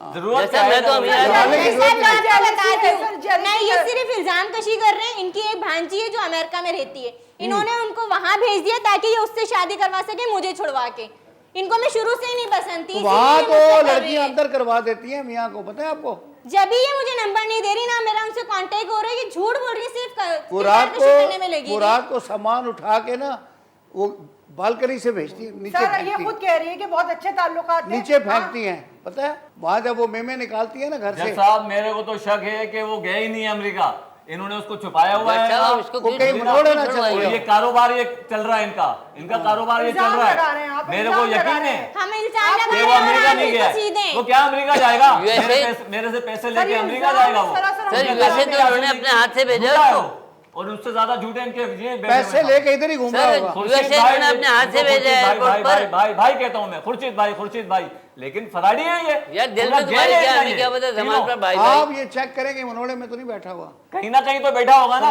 जरूरत जैसा मैं तो है मैं ये सिर्फ इल्जाम कशी कर रहे हैं। इनकी एक भांजी है जो अमेरिका में रहती है, इन्होंने उनको वहां भेज दिया ताकि ये उससे शादी करवा सके मुझे छुड़वा के। इनको मैं शुरू से ही नहीं पसंद थी। वहाँ तो लड़कियां अंदर करवा देती हैं मियाँ को, पता है आपको? जब भी ये मुझे नंबर नहीं दे रही ना मेरा उनसे कांटेक्ट हो रहा है, ये झूठ बोल रही है सिर्फ वो रात को सामान उठा के ना वो बालकनी से भेजती है नीचे। सर ये खुद कह रही है कि बहुत अच्छे ताल्लुकात हैं, नीचे फेंकती हैं, पता है? वहाँ जब वो मेमे निकालती है ना घर से। साहब मेरे को तो शक है कि वो गए ही नहीं अमेरिका, इन्होंने उसको छुपाया हुआ है। उसको कहीं मनोड़े ना चल और ये कारोबार ये चल रहा है, इनका कारोबार ये चल रहा है। मेरे को यकीन है हम इल्जाम लगा कि रहे वो हैं, अमेरिका नहीं गया सीधे। वो क्या अमेरिका जाएगा? USA मेरे से पैसे लेके अमेरिका जाएगा वो? सर यूएसए तो उन्होंने अपने हाथ से भेजा उसको। और उससे ज्यादा झूठे इनके ये पैसे लेके इधर ही घूम रहा होगा। यूएसए उन्होंने अपने हाथ से भेजा है एयरपोर्ट पर। भाई कहता हूँ मैं, खुर्शीद भाई, लेकिन फराडी है ये यार दिल में तुम्हारे क्या, हमें क्या पता जमात पर भाई भाई। आप ये चेक करेंगे मनोड़े में तो नहीं बैठा हुआ, कहीं ना कहीं तो बैठा होगा ना।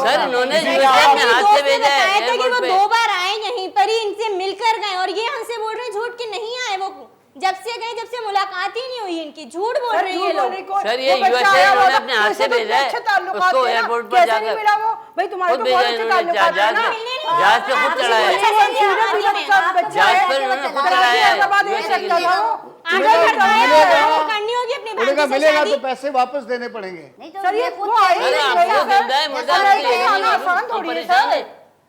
सर इन्होंने यूएसए अपने हाथ से भेजा है बताया था कि वो एयरपोर्ट पे। 2 बार आए यहीं पर ही, इनसे मिलकर गए और ये हमसे बोल रहे हैं झूठ कि नहीं आए। वो जब से गए जब से मुलाकात ही नहीं हुई इनकी, झूठ बोल रहे हैं ये लोग। सर ये यूएसए उन्होंने अपने हाथ से भेजा है उसको एयरपोर्ट पर जाकर भाई तुम्हारे खुद तो बहुत भेजा अच्छे इन्होंने, ताल्लुकात हैं ना। जहाज पे खुद चढ़ाया है। जहाज पर उन्होंने खुद चढ़ाया है यूएसए के लिए। करनी होगी अपनी उनका भांजी से मिलेगा शादी। तो पैसे वापस देने पड़ेंगे। सर ये वो आए ही अरे नहीं आपको सर। जिंदा है मुर्दा ऐसा उसके लिए नहीं, नहीं, आसान थोड़ी हम है परेशान सर। है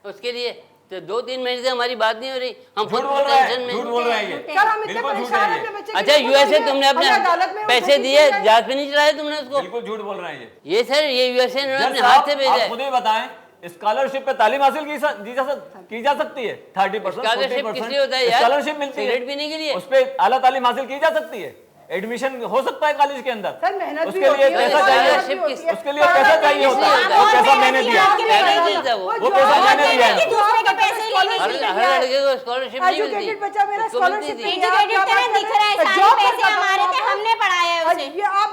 उसके लिए। तो 2-3 महीने से हमारी बात नहीं हो रही, हम झूठ खुद बोल रहा है, टेंशन झूठ में। बोल रहा है ये। सर हम इतने बिल्कुल झूठ परेशान है हैं ये। अपने बच्चे की अच्छा मौत यूएसए हो रही तुमने है, अपने हमें अदालत में पैसे वकील दिए, है। जहाज पे नहीं चढ़ाए तुमने उसको? बिल्कुल झूठ बोल रहे हैं ये। ये सर ये यूएसए ने अपने जज हाथ से साहब, भेजा आप है। खुद ही बताएं, स्कॉलरशिप पे तालीम हासिल की जा सकती है 30%, स्कॉलरशिप किस लिए होता है यार? स्कॉलरशिप मिलती है सिगरेट पीने के लिए? उस पे आला तालीम हासिल की जा सकती है, एडमिशन हो सकता है कॉलेज के अंदर। सर मेहनत भी उसके होती लिए है, पैसा मेहनत चाहिए, भी होती है। उसके लिए पैसा चाहिए होता है। वो पैसा मैंने दिया, वो पैसा मैंने दिया है। दूसरे के पैसे लेने हर हर लड़के को स्कॉलरशिप नहीं मिलती, एजुकेटेड बच्चा मेरा उसको मिलती स्कॉलरशिप थी। एजुकेटेड तरह दिख रहा है, सारे पैसे हमारे थे, हमने पढ़ाया है उसे। ये आप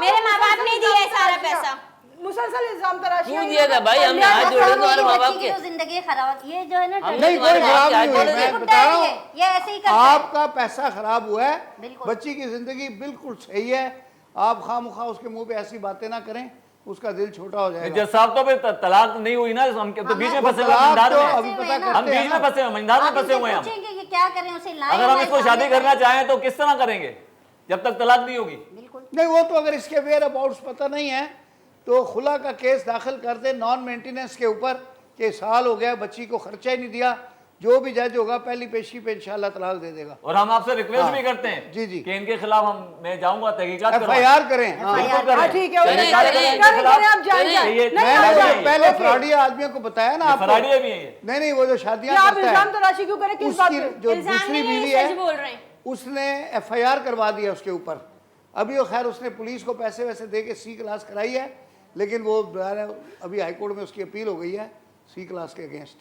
मेरे माँ बाप ने दिया है सारा पैसा। मुसलसल इल्जाम तराशी क्यों दिया था भाई? हमने हाथ जोड़े तुम्हारे माँ बाप के। जिंदगी खराब ये जो है ना हमने नहीं कोई तुम्हारे खराब हाथ नहीं हुई, जोड़े थे। मैं बता रहा हूँ ये ऐसे ही करता है। आपका पैसा खराब हुआ है, बिल्कुल। बच्ची की जिंदगी बिल्कुल सही है। आप खामखा उसके मुंह पे ऐसी बातें ना करें, उसका दिल छोटा हो जाएगा। जज साहब तो फिर तलाक नहीं हुई ना, हम तो बीच में फंसे हुए तलाक मंझधार तो में। अभी पता हम हम करते हैं बीच में ना। फंसे हुए, मंझधार में आप फंसे इनसे हुए हैं हम। पूछेंगे कि क्या करें उसे लाएं अगर हम हमारे इसको शादी सामने करना करें। चाहें तो किस तरह करेंगे जब तक तलाक नहीं होगी? बिल्कुल नहीं वो तो अगर इसके वेयर अबाउट्स पता नहीं है तो खुला का केस दाखिल कर दे नॉन मेंटेनेंस के ऊपर कि साल हो गया बच्ची को खर्चा ही नहीं दिया। जो भी जज होगा पहली पेशी पे इंशाल्लाह तलाक दे देगा। और हम आपसे रिक्वेस्ट भी करते हैं जी, जी। कि इनके खिलाफ मैं जाऊंगा तहकीकात करवाऊं। FIR करें। हाँ। बिल्कुल हाँ करें। ठीक है करें, आप जाइए ये- मैंने पहले फ्रॉडिया आदमियों को बताया ना आपको। फराडिया भी है ये। नहीं वो जो शादियां आप करता इल्जाम है तराशी क्यों करें किस बात उसकी पे? जो इल्जाम दूसरी नहीं बीवी है, सच है बोल रहे हैं। उसने FIR करवा दिया उसके ऊपर। अभी वो खैर उसने पुलिस को पैसे वैसे दे के C क्लास कराई है, लेकिन वो अभी हाईकोर्ट में उसकी अपील हो गई है C क्लास के अगेंस्ट।